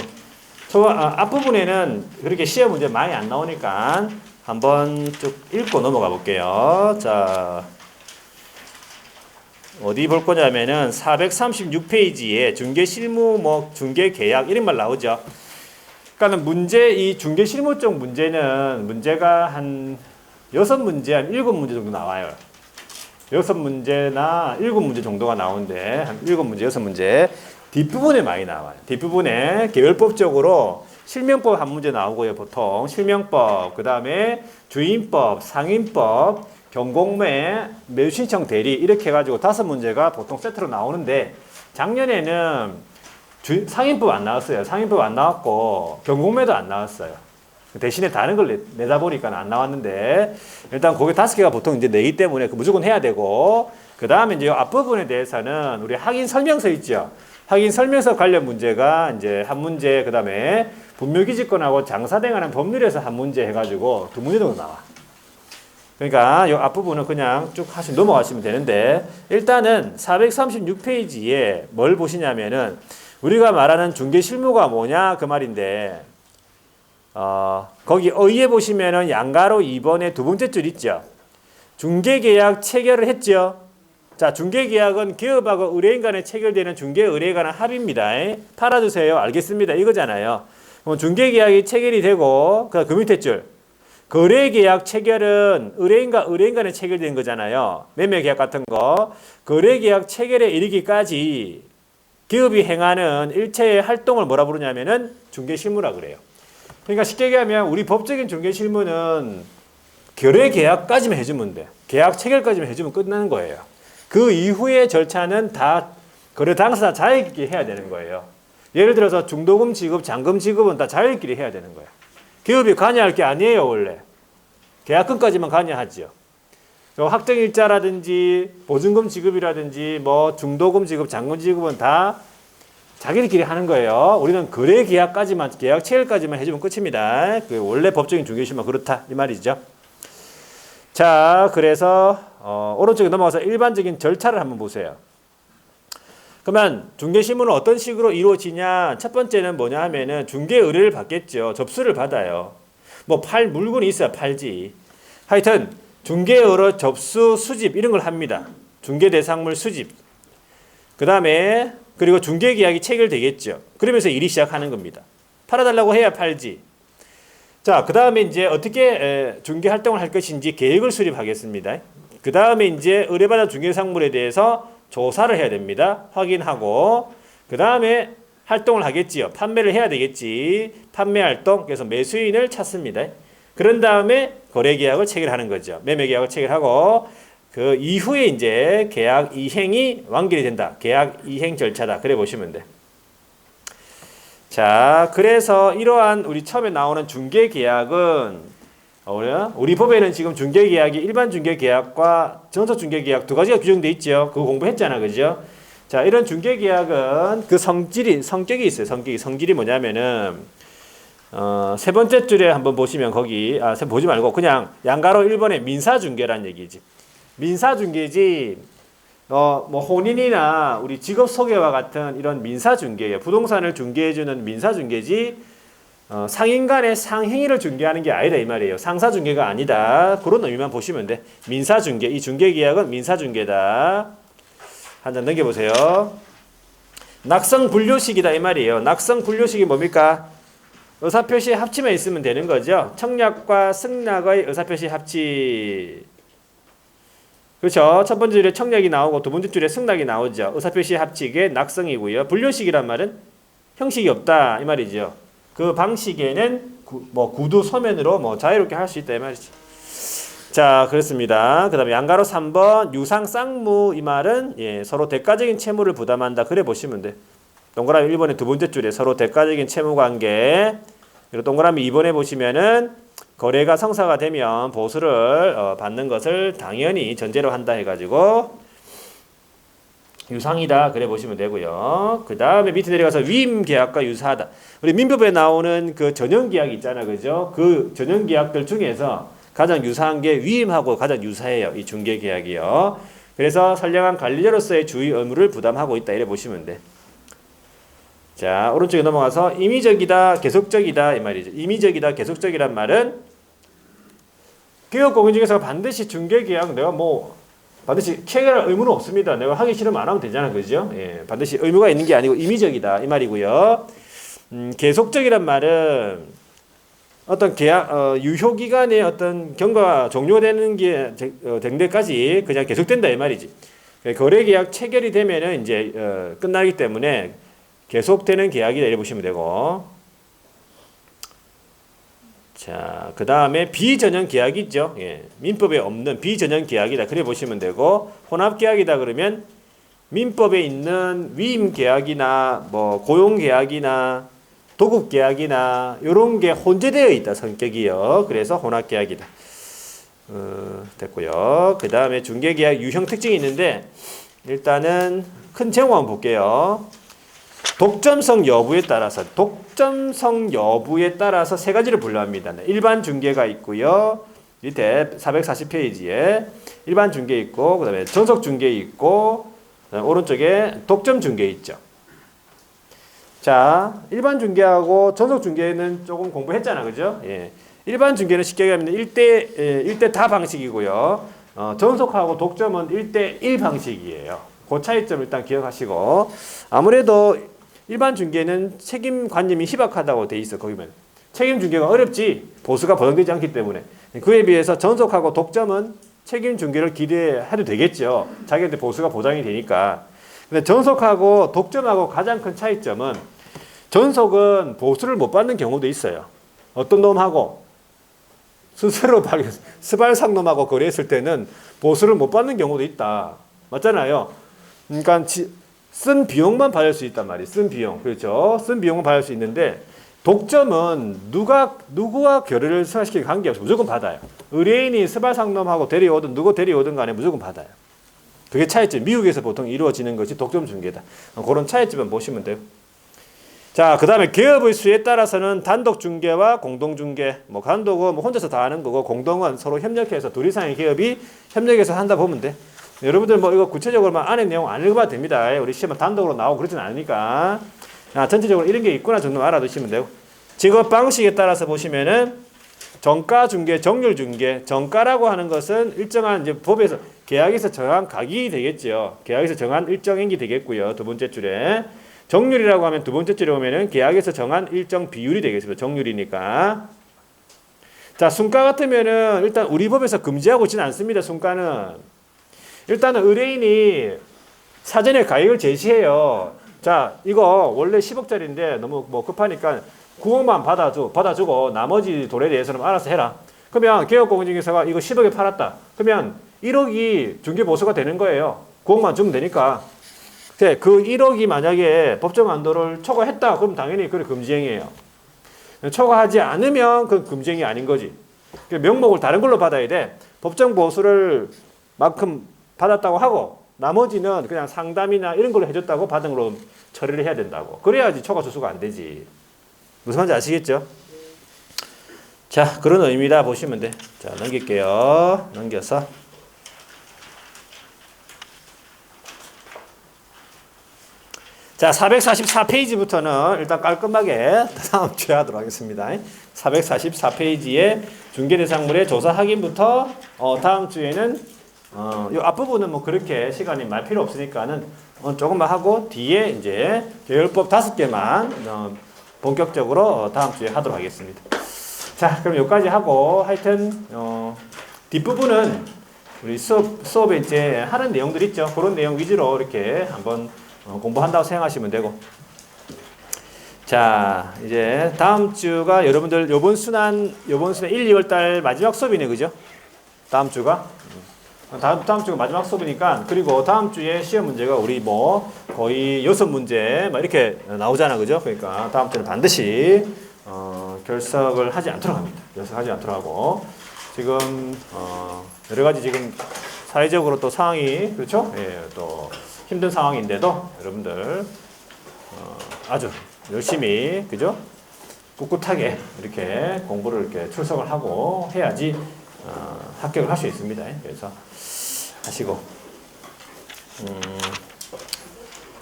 A: 앞부분에는 그렇게 시험 문제 많이 안 나오니까 한번 쭉 읽고 넘어가 볼게요. 자, 어디 볼 거냐면은 436페이지에 중개 실무 중개 계약 이런 말 나오죠. 그러니까는 문제, 이 중개 실무 쪽 문제는 문제가 한 6문제, 한 7문제 정도 나와요. 6문제나 7문제 정도가 나오는데 한 7문제, 6문제 뒷부분에 많이 나와요. 뒷부분에 계열법적으로 실명법 한 문제 나오고요. 보통 실명법, 그 다음에 주인법, 상인법, 경공매, 매수신청 대리 이렇게 해가지고 5문제가 보통 세트로 나오는데 작년에는 상인법 안 나왔어요. 상인법 안 나왔고 경공매도 안 나왔어요. 대신에 다른 걸 내다 보니까 안 나왔는데 일단 거기 5개가 보통 이제 내기 때문에 무조건 해야 되고, 그 다음에 이제 앞부분에 대해서는 우리 확인 설명서 있죠. 확인 설명서 관련 문제가 이제 한 문제, 그 다음에 분묘기지권하고 장사등하는 법률에서 한 문제 해가지고 2문제 정도 나와. 그러니까 이 앞부분은 그냥 쭉 넘어가시면 되는데, 일단은 436페이지에 뭘 보시냐면은 우리가 말하는 중개 실무가 뭐냐 그 말인데, 거기 어휘에 보시면은 양가로 2번에 두 번째 줄 있죠. 중개계약 체결을 했죠. 자, 중개계약은 기업하고 의뢰인 간에 체결되는 중개 의뢰에 관한 합의입니다. 팔아주세요. 알겠습니다. 이거잖아요. 그럼 중개계약이 체결이 되고, 그 밑에 줄. 거래계약 체결은 의뢰인과 의뢰인 간에 체결된 거잖아요. 매매계약 같은 거. 거래계약 체결에 이르기까지 기업이 행하는 일체의 활동을 뭐라 부르냐면은 중개실무라 그래요. 그러니까 쉽게 얘기하면 우리 법적인 중개실무는 거래 계약까지만 해주면 돼. 계약 체결까지만 해주면 끝나는 거예요. 그 이후의 절차는 다 거래 당사자 자기끼리 해야 되는 거예요. 예를 들어서 중도금 지급, 잔금 지급은 다 자기끼리 해야 되는 거예요. 기업이 관여할 게 아니에요, 원래. 계약금까지만 관여하지요. 확정일자라든지 보증금 지급이라든지 뭐 중도금 지급, 잔금 지급은 다 자기들끼리 하는 거예요. 우리는 거래 계약까지만, 계약 체결까지만 해주면 끝입니다. 그 원래 법적인 중개실무 그렇다 이 말이죠. 자, 그래서 오른쪽에 넘어가서 일반적인 절차를 한번 보세요. 그러면 중개실무는 어떤 식으로 이루어지냐? 첫 번째는 뭐냐 하면은 중개 의뢰를 받겠죠. 접수를 받아요. 뭐 팔 물건이 있어야 팔지. 하여튼 중개 의뢰 접수 수집 이런 걸 합니다. 중개 대상물 수집. 그다음에 그리고 중개 계약이 체결되겠죠. 그러면서 일이 시작하는 겁니다. 팔아달라고 해야 팔지. 자, 그다음에 이제 어떻게 중개 활동을 할 것인지 계획을 수립하겠습니다. 그다음에 이제 의뢰받은 중개 상물에 대해서 조사를 해야 됩니다. 확인하고 그다음에 활동을 하겠지요. 판매를 해야 되겠지. 판매 활동, 그래서 매수인을 찾습니다. 그런 다음에 거래 계약을 체결하는 거죠. 매매 계약을 체결하고 그 이후에 이제 계약 이행이 완결이 된다. 계약 이행 절차다. 그래 보시면 돼. 자, 그래서 이러한 우리 처음에 나오는 중개 계약은 우리 법에는 지금 중개 계약이 일반 중개 계약과 전속 중개 계약 두 가지가 규정돼 있죠. 그거 공부했잖아, 그죠? 자, 이런 중개 계약은 그 성격이 있어요. 성질이 뭐냐면은 세 번째 줄에 한번 보시면 거기 보지 말고 그냥 양가로 1번에 민사중개란 얘기지. 민사중개지. 뭐 혼인이나 우리 직업 소개와 같은 이런 민사중개예요. 부동산을 중개해주는 민사중개지. 상인 간의 상행위를 중개하는 게 아니다 이 말이에요. 상사중개가 아니다. 그런 의미만 보시면 돼. 민사중개. 이 중개계약은 민사중개다. 한 장 넘겨보세요. 낙성분료식이다 이 말이에요. 낙성분료식이 뭡니까? 의사표시 합치만 있으면 되는 거죠. 청약과 승낙의 의사표시 합치. 그렇죠. 첫 번째 줄에 청약이 나오고 두 번째 줄에 승낙이 나오죠. 의사표시 합치의 낙성이고요. 분료식이란 말은 형식이 없다 이 말이죠. 그 방식에는 구두 소면으로 자유롭게 할 수 있다 이 말이지. 자, 그렇습니다. 그 다음에 양가로 3번 유상 쌍무 이 말은 서로 대가적인 채무를 부담한다. 그래 보시면 돼. 동그라미 1번의 두 번째 줄에 서로 대가적인 채무 관계. 그리고 동그라미 2번에 보시면은 거래가 성사가 되면 보수를 받는 것을 당연히 전제로 한다 해가지고 유상이다 그래 보시면 되고요. 그 다음에 밑에 내려가서 위임 계약과 유사하다. 우리 민법에 나오는 그 전형 계약이 있잖아, 그죠? 그 전형 계약들 중에서 가장 유사한 게 위임하고 가장 유사해요. 이 중개 계약이요. 그래서 선량한 관리자로서의 주의 의무를 부담하고 있다 이래 보시면 돼. 자, 오른쪽에 넘어가서 임의적이다, 계속적이다 이 말이죠. 임의적이다, 계속적이란 말은 기업공인중개사가 반드시 중개 계약 내가 반드시 체결할 의무는 없습니다. 내가 하기 싫으면 안 하면 되잖아, 그죠? 반드시 의무가 있는 게 아니고 임의적이다 이 말이고요. 계속적이란 말은 어떤 계약 유효 기간에 어떤 경과가 종료되는 게 된 데까지 그냥 계속된다 이 말이지. 거래 계약 체결이 되면은 이제 끝나기 때문에 계속되는 계약이다 이렇게 보시면 되고. 자, 그 다음에 비전형 계약이죠. 민법에 없는 비전형 계약이다. 그래 보시면 되고, 혼합 계약이다 그러면 민법에 있는 위임 계약이나 고용 계약이나 도급 계약이나 이런 게 혼재되어 있다 성격이요. 그래서 혼합 계약이다. 됐고요. 그 다음에 중개 계약 유형 특징이 있는데 일단은 큰 제목 한번 볼게요. 독점성 여부에 따라서 세 가지를 분류합니다. 일반 중개가 있고요. 밑에 440페이지에 일반 중개 있고, 그 다음에 전속 중개 있고, 오른쪽에 독점 중개 있죠. 자, 일반 중개하고 전속 중개는 조금 공부했잖아, 그죠? 일반 중개는 쉽게 얘기하면 1대 다 방식이고요. 전속하고 독점은 1대1 방식이에요. 그 차이점 일단 기억하시고, 아무래도 일반 중개는 책임관념이 희박하다고 돼 있어. 거기면 책임 중개가 어렵지 보수가 보장되지 않기 때문에. 그에 비해서 전속하고 독점은 책임 중개를 기대해도 되겠죠. 자기한테 보수가 보장이 되니까. 근데 전속하고 독점하고 가장 큰 차이점은 전속은 보수를 못 받는 경우도 있어요. 어떤 놈하고 스스로 스발상놈하고 거래했을 때는 보수를 못 받는 경우도 있다. 맞잖아요. 그러니까 쓴 비용만 받을 수 있단 말이에요. 쓴 비용. 그렇죠. 쓴 비용만 받을 수 있는데 독점은 누구와 거래를 승화시키는 관계없이 무조건 받아요. 의뢰인이 스발상놈하고 데려오든 누구 데려오든 간에 무조건 받아요. 그게 차이점. 미국에서 보통 이루어지는 것이 독점 중개다. 그런 차이점만 보시면 돼요. 자, 그 다음에 기업의 수에 따라서는 단독 중개와 공동 중개, 뭐 단독은 뭐 혼자서 다 하는 거고, 공동은 서로 협력해서 둘 이상의 기업이 협력해서 한다 보면 돼. 여러분들 뭐 이거 구체적으로만 안에 내용 안 읽어봐도 됩니다. 우리 시험은 단독으로 나오고 그러진 않으니까. 전체적으로 이런 게 있구나 정도 알아두시면 되고. 직업 방식에 따라서 보시면은 정가 중개, 정률 중개. 정가라고 하는 것은 일정한 이제 법에서 계약에서 정한 가격이 되겠죠. 계약에서 정한 일정액이 되겠고요. 두 번째 줄에. 정률이라고 하면 두 번째 줄에 오면은 계약에서 정한 일정 비율이 되겠습니다. 정률이니까. 자, 순가 같으면은 일단 우리 법에서 금지하고 있지는 않습니다. 순가는. 일단은 의뢰인이 사전에 가격을 제시해요. 자, 이거 원래 10억짜리인데 너무 뭐 급하니까 9억만 받아주고 나머지 돈에 대해서는 알아서 해라. 그러면 개업공인중개사가 이거 10억에 팔았다. 그러면 1억이 중개보수가 되는 거예요. 9억만 주면 되니까. 그 1억이 만약에 법정 한도를 초과했다. 그럼 당연히 그게 금지행위예요. 초과하지 않으면 그건 금지행위 아닌 거지. 명목을 다른 걸로 받아야 돼. 법정 보수를 만큼 받았다고 하고 나머지는 그냥 상담이나 이런 걸로 해줬다고 받은 걸로 처리를 해야 된다고. 그래야지 초과 수수가 안 되지. 무슨 말인지 아시겠죠? 자, 그런 의미다 보시면 돼. 자, 넘길게요. 넘겨서. 자, 444페이지부터는 일단 깔끔하게 다음 주에 하도록 하겠습니다. 444페이지에 중개대상물의 조사 확인부터 다음 주에는 요 앞부분은 뭐 그렇게 시간이 많이 필요 없으니까는 조금만 하고 뒤에 이제 계열법 5개만 본격적으로 다음 주에 하도록 하겠습니다. 자, 그럼 여기까지 하고 하여튼 뒷부분은 우리 수업에 이제 하는 내용들 있죠. 그런 내용 위주로 이렇게 한번 공부한다고 생각하시면 되고. 자, 이제 다음 주가 여러분들 요번 순환 1, 2월 달 마지막 수업이네. 그죠? 다음 주가 다음 주가 마지막 수업이니까. 그리고 다음 주에 시험 문제가 우리 뭐 거의 6문제 막 이렇게 나오잖아. 그죠? 그러니까 다음 주는 반드시 결석을 하지 않도록 합니다. 결석하지 않도록 하고. 지금 여러 가지 지금 사회적으로 또 상황이 그렇죠? 예, 또 힘든 상황인데도 여러분들 아주 열심히 그죠? 꿋꿋하게 이렇게 공부를 이렇게 출석을 하고 해야지 합격을 할 수 있습니다. 그래서 하시고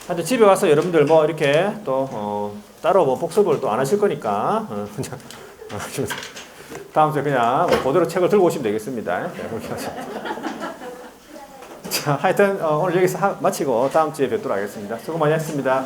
A: 하여튼 집에 와서 여러분들 뭐 이렇게 또 따로 뭐 복습을 또 안 하실 거니까 그냥 다음 주에 그냥 그대로 책을 들고 오시면 되겠습니다. 그렇게 하시면. 자, 하여튼 오늘 여기서 마치고 다음 주에 뵙도록 하겠습니다. 수고 많이 했습니다.